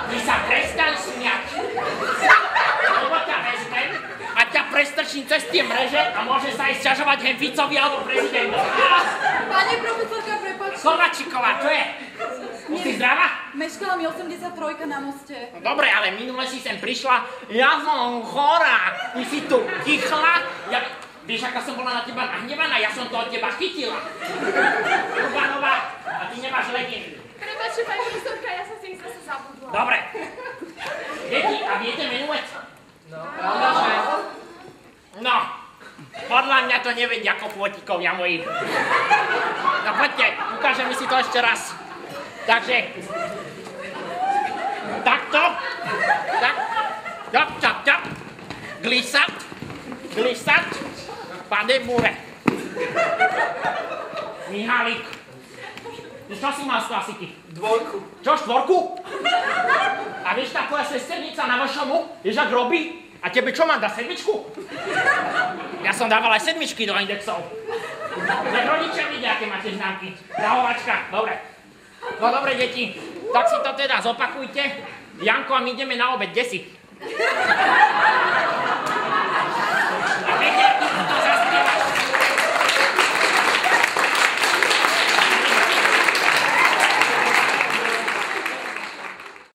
Ty sa prestaň smiať. Lebo ťa vezmem a ťa prestrčím cez tie mreže a môže sa aj sťažovať hen Ficovi alebo prezidentovi. Pani profesorka, prepáčte. Kovačíková, čo je? Už si zdravá? Meškala mi 83 na moste. No dobre, ale minule si sem prišla, ja som chorá. Ty si tu tichla, vieš, aká som bola na teba nahnevaná, ja som to od teba chytila. Urbanová, a ty nemáš legíny. Prepáčte, pani profesorka, ja som si ich zase zabudla. Dobre. Deti, a viete menuec? No. No, podľa mňa to nevedia kopôtikovia moji. No poďte, ukážeme si to ešte raz. Takže, takto, tak, čap, glissat, pade mure. Mihálik, ty čo si mal z klasiky? 2. Čo, 4? A vieš, tá tvoja sesternica na vašomu, vieš, ak robí? A tebe čo mám, dá 7? Ja som dával aj 7 do indexov. Nech rodičia vidia, aké máte známky. Zahovačka, dobre. No dobre, deti, tak si to teda zopakujte. Janko, a my ideme na obed, kde si? A viete,